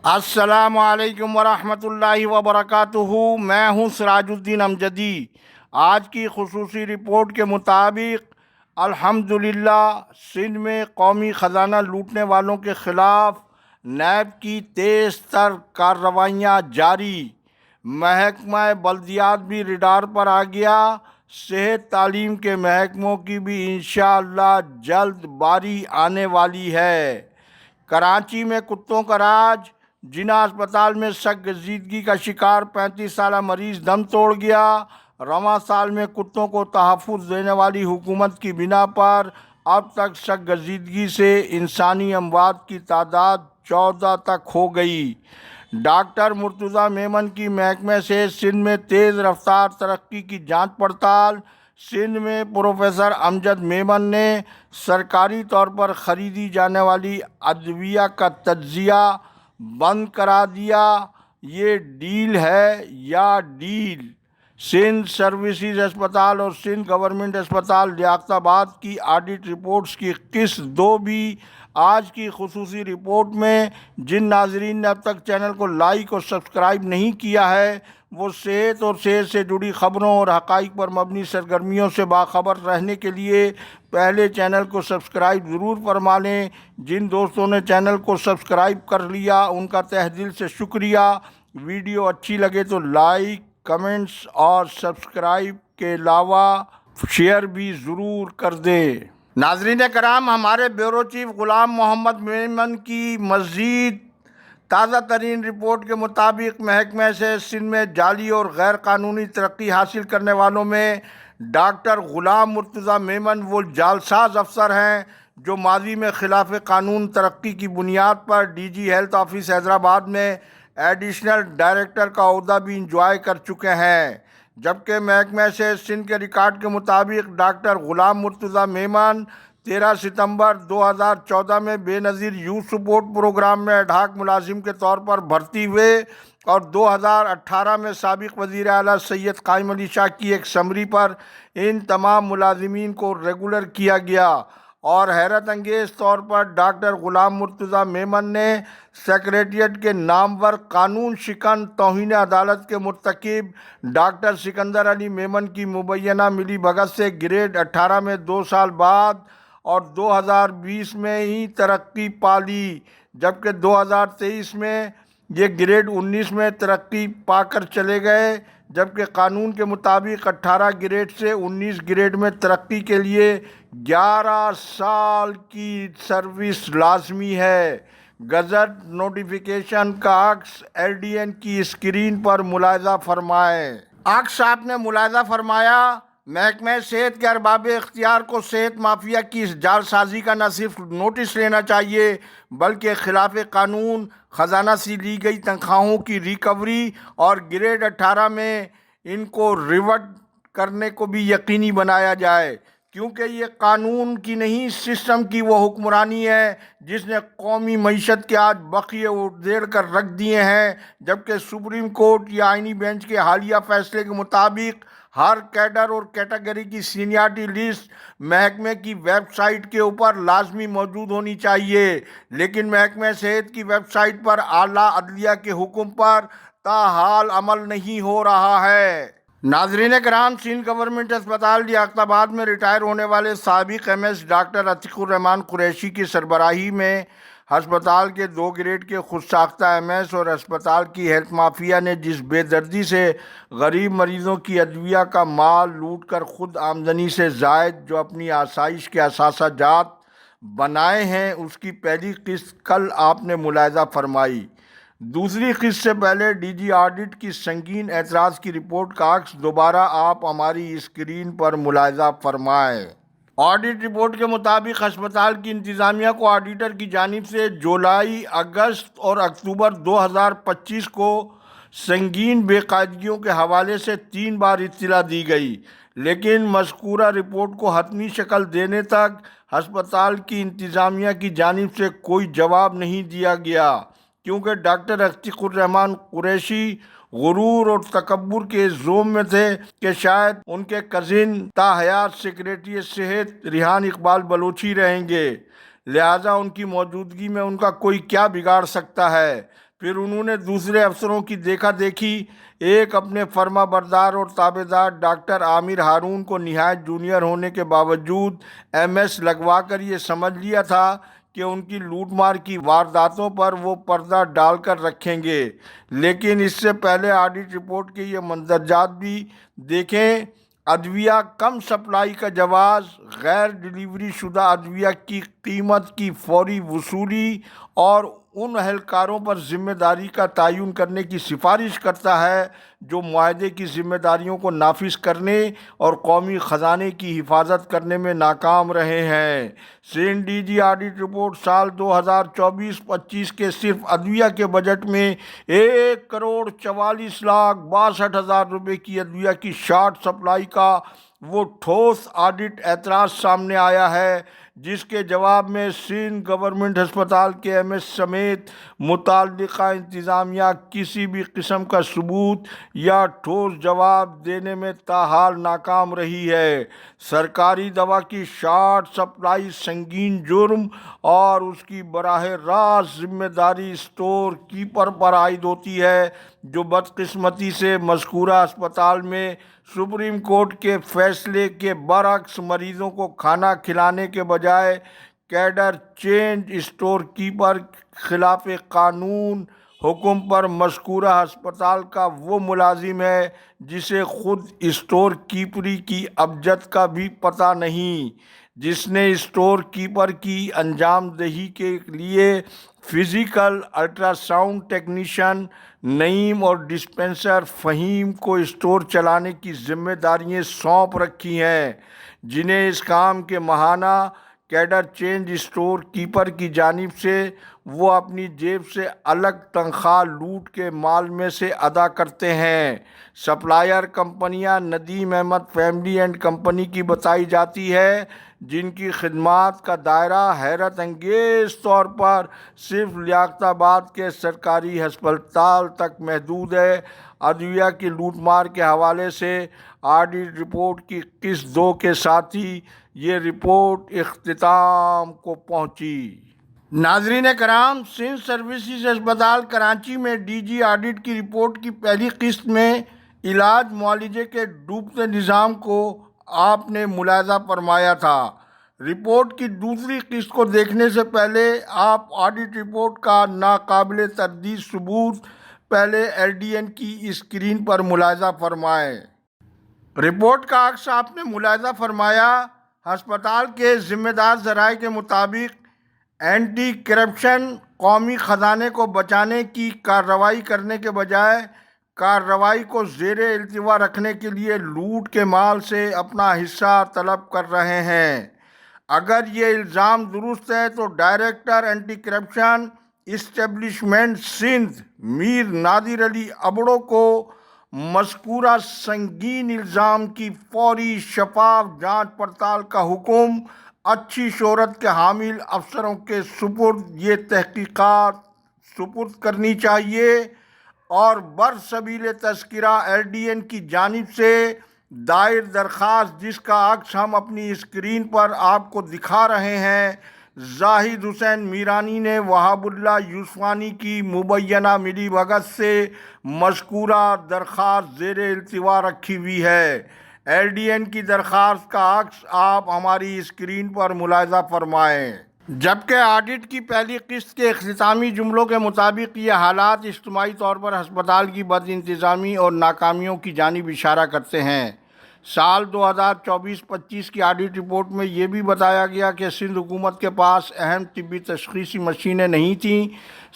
السلام علیکم ورحمۃ اللہ وبرکاتہ۔ میں ہوں سراج الدین امجدی۔ آج کی خصوصی رپورٹ کے مطابق الحمدللہ سندھ میں قومی خزانہ لوٹنے والوں کے خلاف نیب کی تیز تر کارروائیاں جاری۔ محکمہ بلدیات بھی ریڈار پر آ گیا۔ صحت تعلیم کے محکموں کی بھی انشاءاللہ جلد باری آنے والی ہے۔ کراچی میں کتوں کا راج۔ جناح اسپتال میں سخت گزیدگی کا شکار 35 سالہ مریض دم توڑ گیا۔ رواں سال میں کتوں کو تحفظ دینے والی حکومت کی بنا پر اب تک سخت گزیدگی سے انسانی اموات کی تعداد 14 تک ہو گئی۔ ڈاکٹر مرتضیٰ میمن کی محکمہ سے سندھ میں تیز رفتار ترقی کی جانچ پڑتال۔ سندھ میں پروفیسر امجد میمن نے سرکاری طور پر خریدی جانے والی ادویہ کا تجزیہ بند کرا دیا۔ یہ ڈیل ہے یا ڈیل؟ سندھ سروسز اسپتال اور سندھ گورنمنٹ اسپتال لیاقت آباد کی آڈٹ رپورٹس کی قسط 2 بھی آج کی خصوصی رپورٹ میں۔ جن ناظرین نے اب تک چینل کو لائک اور سبسکرائب نہیں کیا ہے وہ صحت اور صحت سے جڑی خبروں اور حقائق پر مبنی سرگرمیوں سے باخبر رہنے کے لیے پہلے چینل کو سبسکرائب ضرور فرما لیں۔ جن دوستوں نے چینل کو سبسکرائب کر لیا ان کا تہ دل سے شکریہ۔ ویڈیو اچھی لگے تو لائک، کمنٹس اور سبسکرائب کے علاوہ شیئر بھی ضرور کر دیں۔ ناظرین کرام، ہمارے بیورو چیف غلام محمد میمن کی مزید تازہ ترین رپورٹ کے مطابق محکمہ سے سندھ میں جعلی اور غیر قانونی ترقی حاصل کرنے والوں میں ڈاکٹر غلام مرتضیٰ میمن وہ جعلساز افسر ہیں جو ماضی میں خلاف قانون ترقی کی بنیاد پر D G health office Hyderabad میں ایڈیشنل ڈائریکٹر کا عہدہ بھی انجوائے کر چکے ہیں۔ جبکہ محکمہ سے سندھ کے ریکارڈ کے مطابق ڈاکٹر غلام مرتضیٰ میمن 13 ستمبر 2014 میں بے نظیر یوتھ سپورٹ پروگرام میں ایڈ-ہاک ملازم کے طور پر بھرتی ہوئے اور 2018 میں سابق وزیر اعلیٰ سید قائم علی شاہ کی ایک سمری پر ان تمام ملازمین کو ریگولر کیا گیا۔ اور حیرت انگیز طور پر ڈاکٹر غلام مرتضیٰ میمن نے سیکریٹریٹ کے نامور قانون شکن توہین عدالت کے مرتکب ڈاکٹر سکندر علی میمن کی مبینہ ملی بھگت سے گریڈ 18 میں 2 سال بعد اور 2020 میں ہی ترقی پا لی، جبکہ 2023 میں یہ گریڈ 19 میں ترقی پا کر چلے گئے۔ جبکہ قانون کے مطابق 18 گریڈ سے 19 گریڈ میں ترقی کے لیے 11 سال کی سروس لازمی ہے۔ گزٹ نوٹیفیکیشن کا عکس LDN کی اسکرین پر ملاحظہ فرمائیں۔ عکس آپ نے ملاحظہ فرمایا۔ محکمہ صحت کے ارباب اختیار کو صحت مافیا کی اس جعلسازی کا نہ صرف نوٹس لینا چاہیے بلکہ خلاف قانون خزانہ سے لی گئی تنخواہوں کی ریکوری اور گریڈ 18 میں ان کو ریورٹ کرنے کو بھی یقینی بنایا جائے، کیونکہ یہ قانون کی نہیں سسٹم کی وہ حکمرانی ہے جس نے قومی معیشت کے آج بقیے ادھیڑ کر رکھ دیے ہیں۔ جبکہ سپریم کورٹ یا آئینی بینچ کے حالیہ فیصلے کے مطابق ہر کیڈر اور کیٹیگری کی سینیارٹی لسٹ محکمے کی ویب سائٹ کے اوپر لازمی موجود ہونی چاہیے، لیکن محکمہ صحت کی ویب سائٹ پر اعلیٰ عدلیہ کے حکم پر تاحال عمل نہیں ہو رہا ہے۔ ناظرین کرام، سندھ گورنمنٹ اسپتال لیاقت آباد میں ریٹائر ہونے والے سابق MS ڈاکٹر عتیق الرحمان قریشی کی سربراہی میں ہسپتال کے 2 گریڈ کے خود ساختہ MS اور اسپتال کی ہیلتھ مافیا نے جس بے دردی سے غریب مریضوں کی ادویہ کا مال لوٹ کر خود آمدنی سے زائد جو اپنی آسائش کے اثاثہ جات بنائے ہیں، اس کی پہلی قسط کل آپ نے ملاحظہ فرمائی۔ دوسری قسط سے پہلے ڈی جی آڈٹ کی سنگین اعتراض کی رپورٹ کا عکس دوبارہ آپ ہماری اسکرین پر ملاحظہ فرمائیں۔ آڈٹ رپورٹ کے مطابق ہسپتال کی انتظامیہ کو آڈیٹر کی جانب سے جولائی، اگست اور اکتوبر 2025 کو سنگین بے قاعدگیوں کے حوالے سے 3 بار اطلاع دی گئی، لیکن مذکورہ رپورٹ کو حتمی شکل دینے تک ہسپتال کی انتظامیہ کی جانب سے کوئی جواب نہیں دیا گیا، کیونکہ ڈاکٹر عتیق الرحمان قریشی غرور اور تکبر کے زوم میں تھے کہ شاید ان کے کزن تا حیات سیکریٹری صحت ریحان اقبال بلوچی رہیں گے، لہٰذا ان کی موجودگی میں ان کا کوئی کیا بگاڑ سکتا ہے۔ پھر انہوں نے دوسرے افسروں کی دیکھا دیکھی ایک اپنے فرما بردار اور تابع دار ڈاکٹر عامر ہارون کو نہایت جونیئر ہونے کے باوجود ایم ایس لگوا کر یہ سمجھ لیا تھا کہ ان کی لوٹ مار کی وارداتوں پر وہ پردہ ڈال کر رکھیں گے، لیکن اس سے پہلے آڈٹ رپورٹ کے یہ مندرجات بھی دیکھیں۔ ادویہ کم سپلائی کا جواز، غیر ڈیلیوری شدہ ادویہ کی قیمت کی فوری وصولی اور ان اہلکاروں پر ذمہ داری کا تعین کرنے کی سفارش کرتا ہے جو معاہدے کی ذمہ داریوں کو نافذ کرنے اور قومی خزانے کی حفاظت کرنے میں ناکام رہے ہیں۔ Sindh D G audit report سال 2024-25 کے صرف ادویہ کے بجٹ میں 1,44,62,000 روپے کی ادویہ کی شارٹ سپلائی کا وہ ٹھوس آڈٹ اعتراض سامنے آیا ہے جس کے جواب میں سندھ گورنمنٹ ہسپتال کے ایم ایس سمیت متعلقہ انتظامیہ کسی بھی قسم کا ثبوت یا ٹھوس جواب دینے میں تاحال ناکام رہی ہے۔ سرکاری دوا کی شارٹ سپلائی سنگین جرم اور اس کی براہ راست ذمہ داری اسٹور کیپر پر عائد ہوتی ہے جو بدقسمتی سے مذکورہ اسپتال میں سپریم کورٹ کے فیصلے کے برعکس مریضوں کو کھانا کھلانے کے بجائے کیڈر چینج اسٹور کیپر خلاف قانون حکم پر مذکورہ ہسپتال کا وہ ملازم ہے جسے خود اسٹور کیپری کی ابجد کا بھی پتہ نہیں، جس نے اسٹور کیپر کی انجام دہی کے لیے فزیکل الٹرا ساؤنڈ ٹیکنیشین نعیم اور ڈسپنسر فہیم کو اسٹور چلانے کی ذمہ داریاں سونپ رکھی ہیں، جنہیں اس کام کے ماہانہ کیڈر چینج اسٹور کیپر کی جانب سے وہ اپنی جیب سے الگ تنخواہ لوٹ کے مال میں سے ادا کرتے ہیں۔ سپلائر کمپنیاں Nadeem Ahmed family and company کی بتائی جاتی ہے، جن کی خدمات کا دائرہ حیرت انگیز طور پر صرف لیاقت آباد کے سرکاری ہسپتال تک محدود ہے۔ ادویہ کی لوٹ مار کے حوالے سے آڈٹ رپورٹ کی قسط 2 کے ساتھ ہی یہ رپورٹ اختتام کو پہنچی۔ ناظرین کرام، سندھ سروسز ہسپتال کراچی میں ڈی جی آڈٹ کی رپورٹ کی پہلی قسط میں علاج معالجے کے ڈوبتے نظام کو آپ نے ملاحظہ فرمایا تھا۔ رپورٹ کی دوسری قسط کو دیکھنے سے پہلے آپ آڈٹ رپورٹ کا ناقابل تردید ثبوت پہلے ایل ڈی این کی اسکرین پر ملاحظہ فرمائیں۔ رپورٹ کا عکس آپ نے ملاحظہ فرمایا۔ ہسپتال کے ذمہ دار ذرائع کے مطابق اینٹی کرپشن قومی خزانے کو بچانے کی کارروائی کرنے کے بجائے کارروائی کو زیر التوا رکھنے کے لیے لوٹ کے مال سے اپنا حصہ طلب کر رہے ہیں۔ اگر یہ الزام درست ہے تو director anti corruption establishment Sindh Mir Nadir Ali Abro کو مذکورہ سنگین الزام کی فوری شفاف جانچ پڑتال کا حکم اچھی شہرت کے حامل افسروں کے سپرد یہ تحقیقات سپرد کرنی چاہیے اور برسبیل تذکرہ ایل ڈی این کی جانب سے دائر درخواست، جس کا عکس ہم اپنی اسکرین پر آپ کو دکھا رہے ہیں، زاہد حسین میرانی نے وہاب اللہ یوسفانی کی مبینہ ملی بھگت سے مذکورہ درخواست زیر التوا رکھی ہوئی ہے۔ ایل ڈی این کی درخواست کا عکس آپ ہماری اسکرین پر ملاحظہ فرمائیں۔ جبکہ آڈٹ کی پہلی قسط کے اختتامی جملوں کے مطابق یہ حالات اجتماعی طور پر ہسپتال کی بد انتظامی اور ناکامیوں کی جانب اشارہ کرتے ہیں۔ سال 2024-25 کی آڈٹ رپورٹ میں یہ بھی بتایا گیا کہ سندھ حکومت کے پاس اہم طبی تشخیصی مشینیں نہیں تھیں۔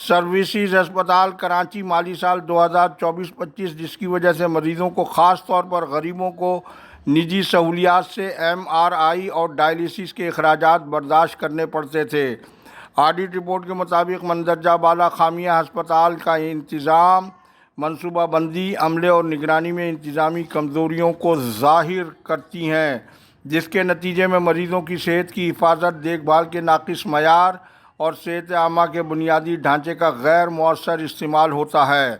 سروسز ہسپتال کراچی مالی سال 2024-25 جس کی وجہ سے مریضوں کو خاص طور پر غریبوں کو نجی سہولیات سے ایم آر آئی اور ڈائلیسس کے اخراجات برداشت کرنے پڑتے تھے۔ آڈٹ رپورٹ کے مطابق مندرجہ بالا خامیاں ہسپتال کا انتظام، منصوبہ بندی، عملے اور نگرانی میں انتظامی کمزوریوں کو ظاہر کرتی ہیں، جس کے نتیجے میں مریضوں کی صحت کی حفاظت، دیکھ بھال کے ناقص معیار اور صحت عامہ کے بنیادی ڈھانچے کا غیر مؤثر استعمال ہوتا ہے۔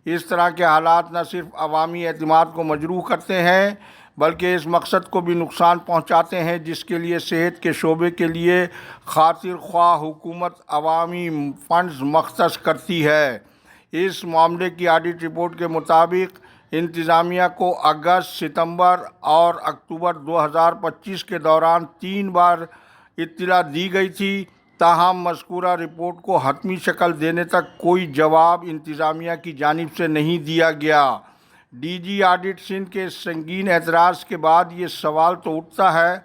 اس طرح کے حالات نہ صرف عوامی اعتماد کو مجروح کرتے ہیں بلکہ اس مقصد کو بھی نقصان پہنچاتے ہیں جس کے لیے صحت کے شعبے کے لیے خاطر خواہ حکومت عوامی فنڈز مختص کرتی ہے۔ اس معاملے کی آڈٹ رپورٹ کے مطابق انتظامیہ کو اگست، ستمبر اور اکتوبر 2025 کے دوران 3 بار اطلاع دی گئی تھی، تاہم مذکورہ رپورٹ کو حتمی شکل دینے تک کوئی جواب انتظامیہ کی جانب سے نہیں دیا گیا۔ ڈی جی آڈٹ سندھ کے سنگین اعتراض کے بعد یہ سوال تو اٹھتا ہے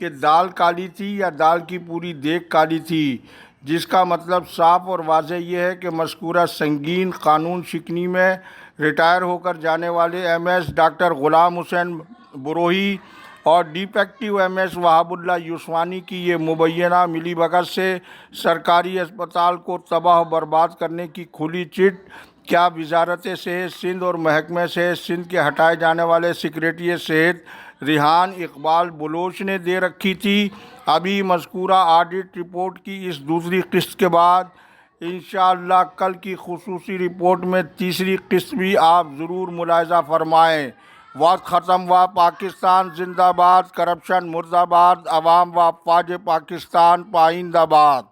کہ دال کالی تھی یا دال کی پوری دیگ کالی تھی، جس کا مطلب صاف اور واضح یہ ہے کہ مذکورہ سنگین قانون شکنی میں ریٹائر ہو کر جانے والے ایم ایس ڈاکٹر غلام حسین بروہی اور ڈیفیکٹو ایم ایس وہاب اللہ یوسفانی کی یہ مبینہ ملی بھگت سے سرکاری اسپتال کو تباہ و برباد کرنے کی کھلی چٹ کیا وزارت صحت سندھ اور محکمہ صحت سندھ کے ہٹائے جانے والے سیکریٹری صحت ریحان اقبال بلوچ نے دے رکھی تھی؟ ابھی مذکورہ آڈٹ رپورٹ کی اس دوسری قسط کے بعد انشاءاللہ کل کی خصوصی رپورٹ میں تیسری قسط بھی آپ ضرور ملاحظہ فرمائیں۔ وقت ختم ہوا۔ پاکستان زندہ باد، کرپشن مرد آباد، عوام و افواج پاکستان پائندہ باد۔